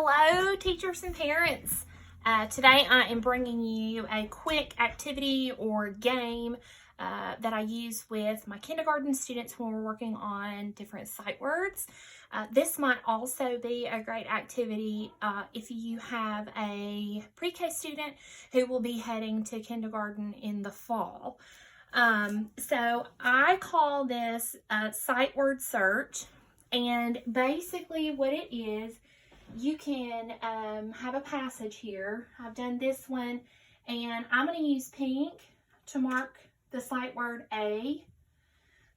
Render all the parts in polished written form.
Hello, teachers and parents. Today I am bringing you a quick activity or game that I use with my kindergarten students when we're working on different sight words. This might also be a great activity if you have a pre-K student who will be heading to kindergarten in the fall. So I call this sight word search, and basically what it is, you can have a passage here. I've done this one, and I'm going to use pink to mark the sight word A.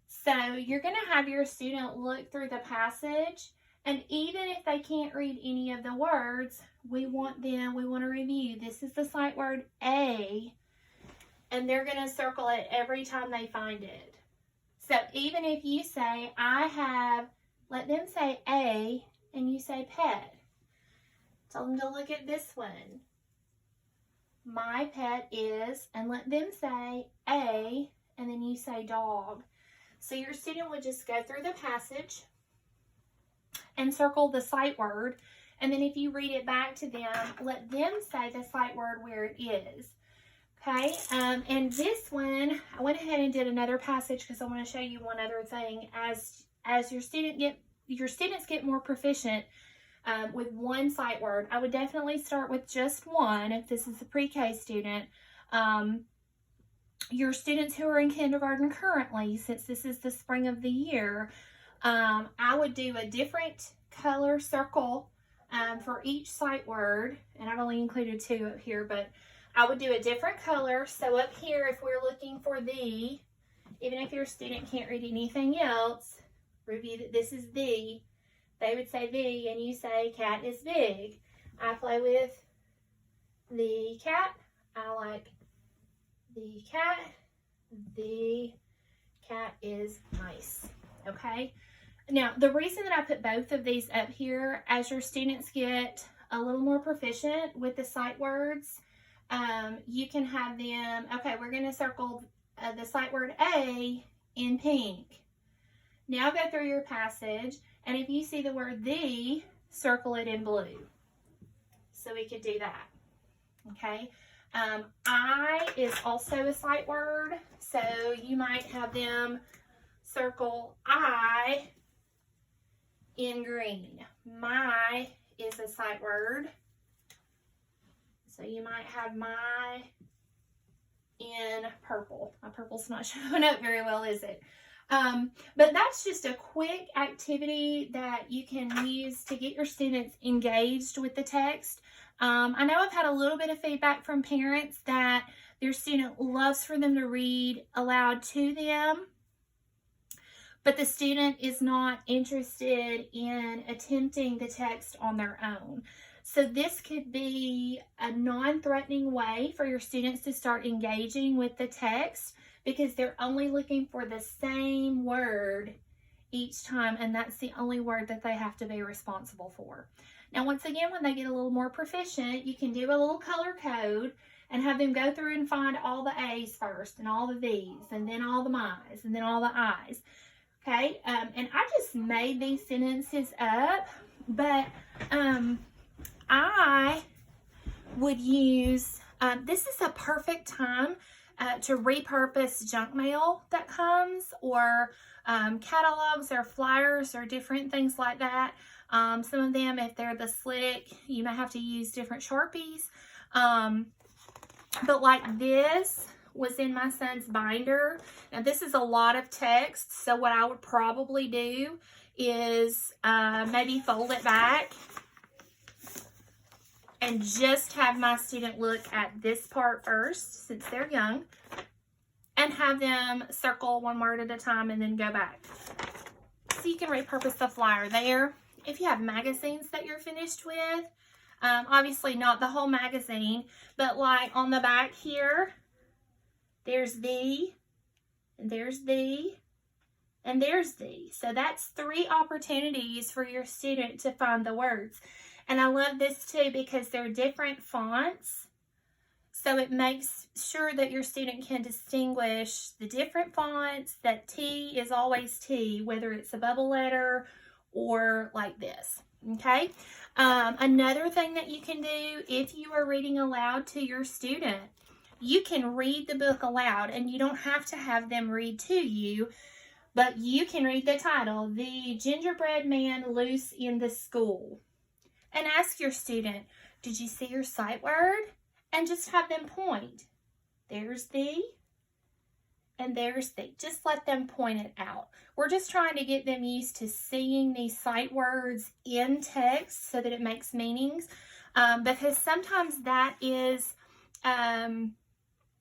So you're going to have your student look through the passage, and even if they can't read any of the words, we want to review. This is the sight word A, and they're going to circle it every time they find it. So even if you say, let them say A, and you say pet. Tell them to look at this one. My pet is, and let them say A, and then you say dog. So your student would just go through the passage and circle the sight word, and then if you read it back to them, let them say the sight word where it is. Okay, and this one, I went ahead and did another passage because I want to show you one other thing. As your students get more proficient with one sight word, I would definitely start with just one if this is a pre-K student. Your students who are in kindergarten currently, since this is the spring of the year, I would do a different color circle for each sight word, and I've only included 2 up here, but I would do a different color. So up here, if we're looking for the, even if your student can't read anything else, review that this is the, they would say the, and you say cat is big. I play with the cat. I like the cat. The cat is nice. Okay. Now, the reason that I put both of these up here, as your students get a little more proficient with the sight words, you can have them, okay, we're going to circle the sight word A in pink. Now go through your passage, and if you see the word the, circle it in blue. So we could do that. Okay. I is also a sight word, so you might have them circle I in green. My is a sight word, so you might have my in purple. My purple's not showing up very well, is it? But that's just a quick activity that you can use to get your students engaged with the text. I know I've had a little bit of feedback from parents that their student loves for them to read aloud to them, but the student is not interested in attempting the text on their own. So this could be a non-threatening way for your students to start engaging with the text, because they're only looking for the same word each time, and that's the only word that they have to be responsible for. Now, once again, when they get a little more proficient, you can do a little color code and have them go through and find all the A's first, and all the V's, and then all the my's, and then all the I's. Okay, and I just made these sentences up, but I would use, this is a perfect time to repurpose junk mail that comes, or catalogs or flyers or different things like that. Some of them, if they're the slick, you may have to use different Sharpies. But like this was in my son's binder. Now this is a lot of text, so what I would probably do is maybe fold it back and just have my student look at this part first, since they're young, and have them circle one word at a time and then go back. So you can repurpose the flyer there. If you have magazines that you're finished with, obviously not the whole magazine, but like on the back here, there's the, and there's the, and there's the. So that's 3 opportunities for your student to find the words. And I love this too because they're different fonts. So it makes sure that your student can distinguish the different fonts, that T is always T, whether it's a bubble letter or like this. Okay. Another thing that you can do if you are reading aloud to your student, you can read the book aloud, and you don't have to have them read to you, but you can read the title, The Gingerbread Man Loose in the School, and ask your student, did you see your sight word? And just have them point. There's the, and there's the. Just let them point it out. We're just trying to get them used to seeing these sight words in text so that it makes meanings, because sometimes that is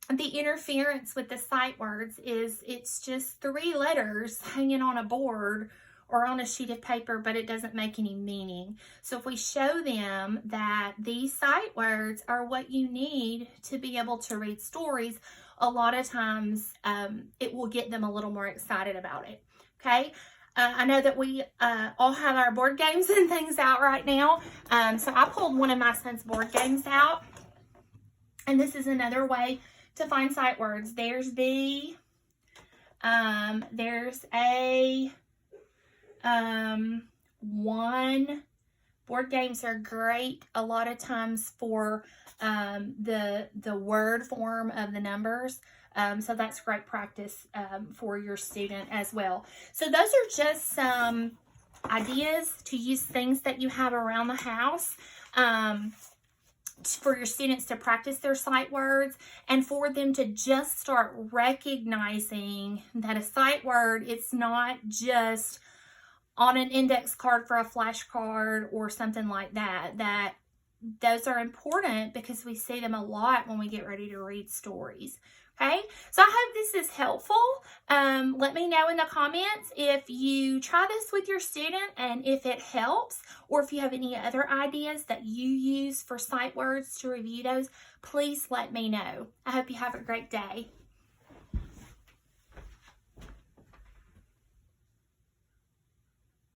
the interference with the sight words is it's just 3 letters hanging on a board or on a sheet of paper, but it doesn't make any meaning. So if we show them that these sight words are what you need to be able to read stories, a lot of times it will get them a little more excited about it. Okay. I know that we all have our board games and things out right now. So I pulled one of my son's board games out, and this is another way to find sight words. There's the, there's a, one. Board games are great a lot of times for the word form of the numbers. So that's great practice for your student as well. So those are just some ideas to use things that you have around the house for your students to practice their sight words, and for them to just start recognizing that a sight word, it's not just on an index card for a flashcard or something like that, that those are important because we see them a lot when we get ready to read stories. Okay, so I hope this is helpful. Let me know in the comments if you try this with your student and if it helps, or if you have any other ideas that you use for sight words to review those, please let me know. I hope you have a great day.